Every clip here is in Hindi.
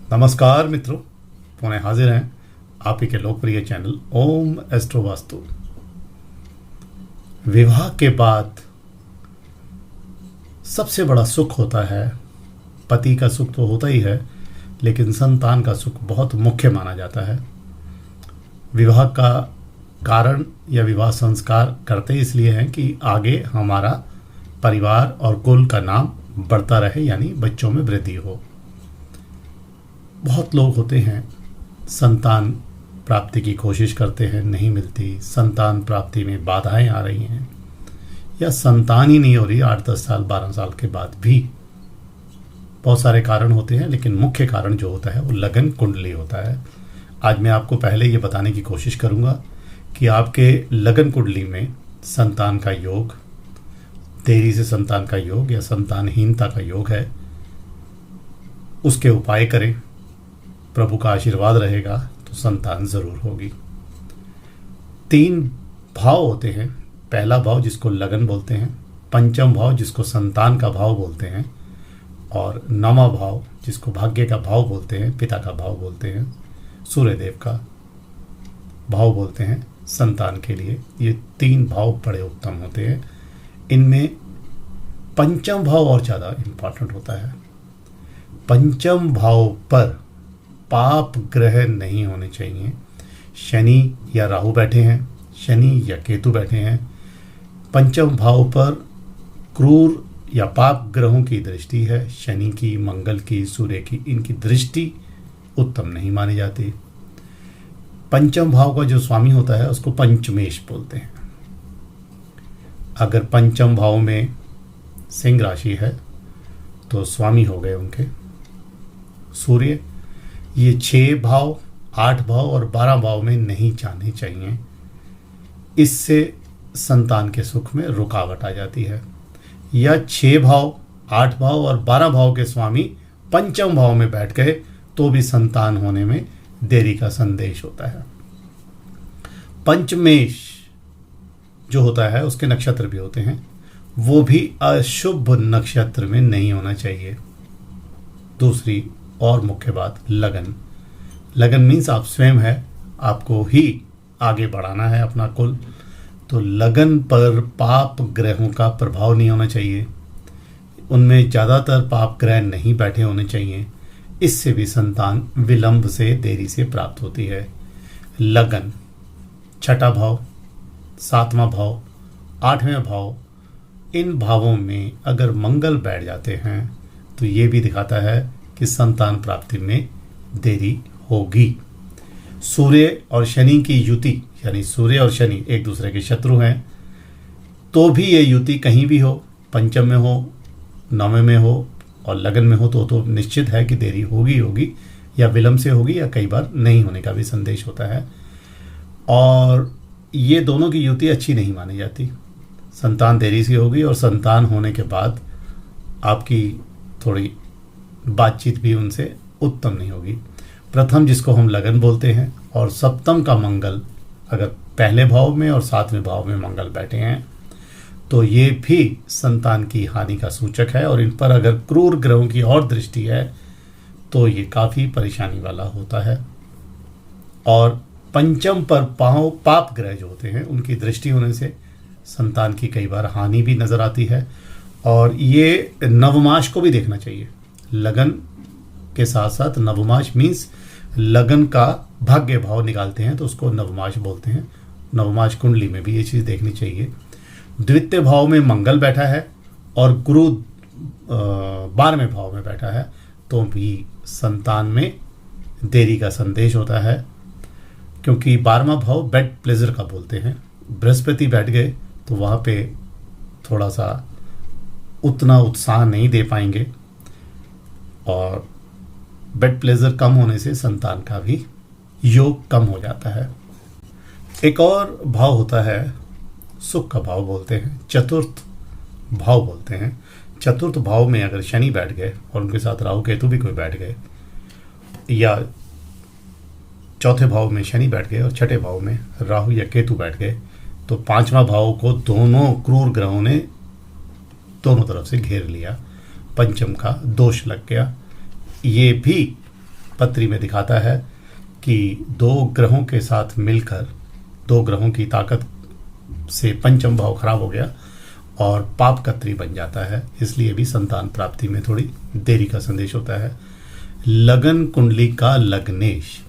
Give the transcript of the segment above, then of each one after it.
नमस्कार मित्रों, पुनः हाजिर हैं आप ही के लोकप्रिय चैनल ओम एस्ट्रो वास्तु। विवाह के बाद सबसे बड़ा सुख होता है, पति का सुख तो होता ही है, लेकिन संतान का सुख बहुत मुख्य माना जाता है। विवाह का कारण या विवाह संस्कार करते इसलिए हैं कि आगे हमारा परिवार और कुल का नाम बढ़ता रहे, यानी बच्चों में वृद्धि हो। बहुत लोग होते हैं संतान प्राप्ति की कोशिश करते हैं, नहीं मिलती, संतान प्राप्ति में बाधाएं आ रही हैं या संतान ही नहीं हो रही 8-10 साल 12 साल के बाद भी। बहुत सारे कारण होते हैं, लेकिन मुख्य कारण जो होता है वो लगन कुंडली होता है। आज मैं आपको पहले ये बताने की कोशिश करूंगा कि आपके लगन कुंडली में संतान का योग, देरी से संतान का योग या संतानहीनता का योग है, उसके उपाय करें। प्रभु का आशीर्वाद रहेगा तो संतान जरूर होगी। 3 भाव होते हैं। पहला भाव जिसको लगन बोलते हैं, पंचम भाव जिसको संतान का भाव बोलते हैं, और 9वां भाव जिसको भाग्य का भाव बोलते हैं, पिता का भाव बोलते हैं, सूर्यदेव का भाव बोलते हैं संतान के लिए। ये 3 भाव बड़े उत्तम होते हैं। इनमें पंचम भाव और ज़्यादा इम्पॉर्टेंट होता है। पंचम भाव पर पाप ग्रह नहीं होने चाहिए। शनि या राहु बैठे हैं, शनि या केतु बैठे हैं, पंचम भाव पर क्रूर या पाप ग्रहों की दृष्टि है, शनि की, मंगल की, सूर्य की, इनकी दृष्टि उत्तम नहीं मानी जाती। पंचम भाव का जो स्वामी होता है उसको पंचमेश बोलते हैं। अगर पंचम भाव में सिंह राशि है तो स्वामी हो गए उनके सूर्य। ये 6 भाव, 8 भाव और 12 भाव में नहीं जाने चाहिए। इससे संतान के सुख में रुकावट आ जाती है। या 6 भाव, 8 भाव और 12 भाव के स्वामी पंचम भाव में बैठ गए तो भी संतान होने में देरी का संदेश होता है। पंचमेश जो होता है उसके नक्षत्र भी होते हैं, वो भी अशुभ नक्षत्र में नहीं होना चाहिए। दूसरी और मुख्य बात, लगन। लगन मीन्स आप स्वयं है, आपको ही आगे बढ़ाना है अपना कुल, तो लगन पर पाप ग्रहों का प्रभाव नहीं होना चाहिए। उनमें ज़्यादातर पाप ग्रह नहीं बैठे होने चाहिए। इससे भी संतान विलंब से, देरी से प्राप्त होती है। लगन, 6ठा भाव, 7वां भाव, 8वें भाव, इन भावों में अगर मंगल बैठ जाते हैं तो ये भी दिखाता है कि संतान प्राप्ति में देरी होगी। सूर्य और शनि की युति, यानी सूर्य और शनि एक दूसरे के शत्रु हैं, तो भी ये युति कहीं भी हो, पंचम में हो, 9वें में हो और लगन में हो, तो निश्चित है कि देरी होगी या विलंब से होगी या कई बार नहीं होने का भी संदेश होता है। और ये दोनों की युति अच्छी नहीं मानी जाती। संतान देरी से होगी और संतान होने के बाद आपकी थोड़ी बातचीत भी उनसे उत्तम नहीं होगी। प्रथम जिसको हम लगन बोलते हैं और सप्तम का मंगल अगर पहले भाव में और 7वें भाव में मंगल बैठे हैं तो ये भी संतान की हानि का सूचक है। और इन पर अगर क्रूर ग्रहों की और दृष्टि है तो ये काफ़ी परेशानी वाला होता है। और पंचम पर पाप ग्रह जो होते हैं उनकी दृष्टि होने से संतान की कई बार हानि भी नज़र आती है। और ये नवमाश को भी देखना चाहिए। लगन के साथ साथ नवमाश मीन्स लगन का भाग्य भाव निकालते हैं तो उसको नवमाश बोलते हैं। नवमाश कुंडली में भी ये चीज़ देखनी चाहिए। द्वितीय भाव में मंगल बैठा है और गुरु 12वें भाव में बैठा है तो भी संतान में देरी का संदेश होता है, क्योंकि 12वां भाव बेड प्लेजर का बोलते हैं। बृहस्पति बैठ गए तो वहाँ पे थोड़ा सा उतना उत्साह नहीं दे पाएंगे और बेड प्लेजर कम होने से संतान का भी योग कम हो जाता है। एक और भाव होता है, सुख का भाव बोलते हैं, चतुर्थ भाव बोलते हैं। चतुर्थ भाव में अगर शनि बैठ गए और उनके साथ राहु केतु भी कोई बैठ गए, या चौथे भाव में शनि बैठ गए और 6ठे भाव में राहु या केतु बैठ गए, तो 5वां भाव को दोनों क्रूर ग्रहों ने दोनों तरफ से घेर लिया, पंचम का दोष लग गया। ये भी पत्री में दिखाता है कि 2 ग्रहों के साथ मिलकर 2 ग्रहों की ताकत से पंचम भाव खराब हो गया और पाप का त्री बन जाता है, इसलिए भी संतान प्राप्ति में थोड़ी देरी का संदेश होता है। लगन कुंडली का लग्नेश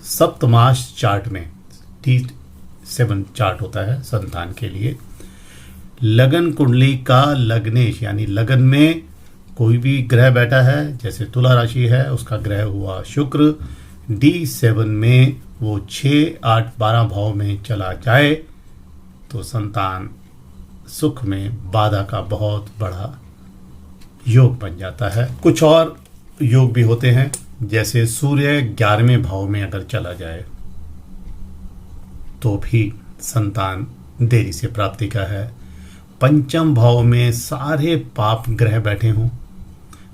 सप्तमाश चार्ट में T7 चार्ट होता है संतान के लिए। लगन कुंडली का लग्नेश यानी लगन में कोई भी ग्रह बैठा है, जैसे तुला राशि है उसका ग्रह हुआ शुक्र, D7 में वो 6, 8, 12 भाव में चला जाए तो संतान सुख में बाधा का बहुत बड़ा योग बन जाता है। कुछ और योग भी होते हैं, जैसे सूर्य 11वें भाव में अगर चला जाए तो भी संतान देरी से प्राप्ति का है। पंचम भाव में सारे पाप ग्रह बैठे हों,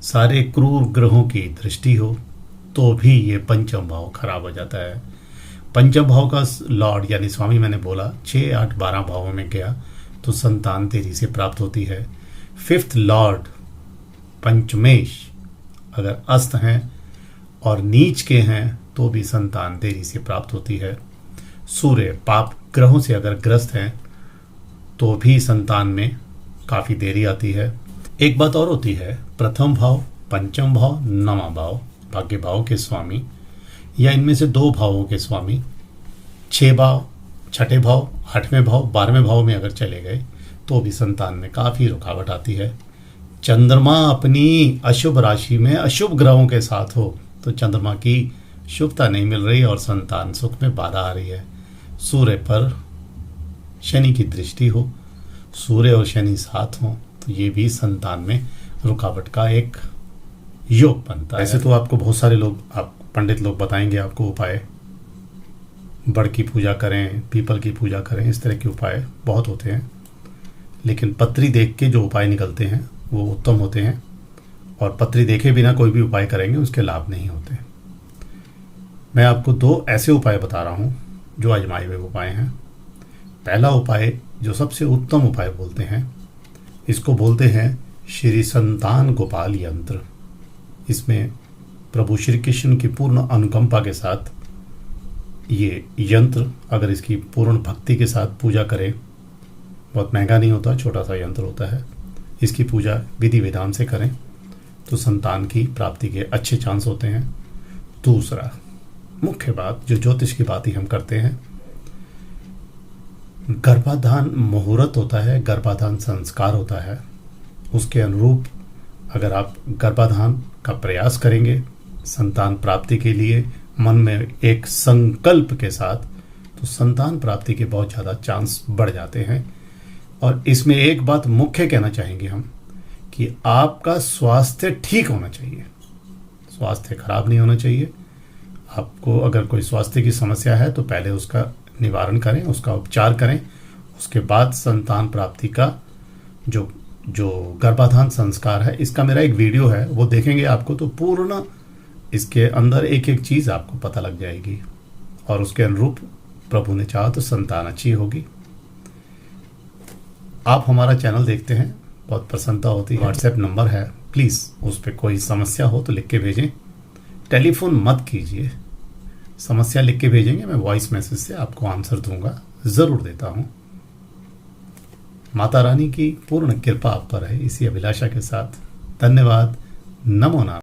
सारे क्रूर ग्रहों की दृष्टि हो तो भी ये पंचम भाव खराब हो जाता है। पंचम भाव का लॉर्ड यानी स्वामी मैंने बोला 6, 8, 12 भावों में गया तो संतान देरी से प्राप्त होती है। 5th लॉर्ड पंचमेश अगर अस्त हैं और नीच के हैं तो भी संतान देरी से प्राप्त होती है। सूर्य पाप ग्रहों से अगर ग्रस्त हैं तो भी संतान में काफ़ी देरी आती है। एक बात और होती है, प्रथम भाव, पंचम भाव, नवा भाव भाग्य भाव के स्वामी या इनमें से 2 भावों के स्वामी 6 भाव, 6ठे भाव, 8वें भाव, 12वें भाव में अगर चले गए तो भी संतान में काफ़ी रुकावट आती है। चंद्रमा अपनी अशुभ राशि में अशुभ ग्रहों के साथ हो तो चंद्रमा की शुभता नहीं मिल रही और संतान सुख में बाधा आ रही है। सूर्य पर शनि की दृष्टि हो, सूर्य और शनि साथ हो तो ये भी संतान में रुकावट का एक योग बनता है। ऐसे तो आपको बहुत सारे लोग, आप पंडित लोग बताएंगे आपको उपाय, बड़ की पूजा करें, पीपल की पूजा करें, इस तरह के उपाय बहुत होते हैं, लेकिन पत्री देख के जो उपाय निकलते हैं वो उत्तम होते हैं और पत्री देखे बिना कोई भी उपाय करेंगे उसके लाभ नहीं होते। मैं आपको 2 ऐसे उपाय बता रहा हूँ जो आजमाए हुए उपाय हैं। पहला उपाय जो सबसे उत्तम उपाय बोलते हैं, इसको बोलते हैं श्री संतान गोपाल यंत्र। इसमें प्रभु श्री कृष्ण की पूर्ण अनुकंपा के साथ ये यंत्र, अगर इसकी पूर्ण भक्ति के साथ पूजा करें, बहुत महंगा नहीं होता, छोटा सा यंत्र होता है, इसकी पूजा विधि विधान से करें तो संतान की प्राप्ति के अच्छे चांस होते हैं। दूसरा मुख्य बात, जो ज्योतिष की बात ही हम करते हैं, गर्भाधान मुहूर्त होता है, गर्भाधान संस्कार होता है, उसके अनुरूप अगर आप गर्भाधान का प्रयास करेंगे संतान प्राप्ति के लिए मन में एक संकल्प के साथ, तो संतान प्राप्ति के बहुत ज़्यादा चांस बढ़ जाते हैं। और इसमें एक बात मुख्य कहना चाहेंगे हम कि आपका स्वास्थ्य ठीक होना चाहिए, स्वास्थ्य खराब नहीं होना चाहिए। आपको अगर कोई स्वास्थ्य की समस्या है तो पहले उसका निवारण करें, उसका उपचार करें, उसके बाद संतान प्राप्ति का जो गर्भाधान संस्कार है, इसका मेरा एक वीडियो है, वो देखेंगे आपको तो पूर्ण इसके अंदर एक एक चीज़ आपको पता लग जाएगी और उसके अनुरूप प्रभु ने चाहा तो संतान अच्छी होगी। आप हमारा चैनल देखते हैं, बहुत प्रसन्नता होती है। व्हाट्सएप नंबर है, प्लीज़ उस पर कोई समस्या हो तो लिख के भेजें, टेलीफोन मत कीजिए, समस्या लिख के भेजेंगे, मैं वॉइस मैसेज से आपको आंसर दूंगा, ज़रूर देता हूँ। माता रानी की पूर्ण कृपा आप पर है, इसी अभिलाषा के साथ धन्यवाद। नमो नारायण।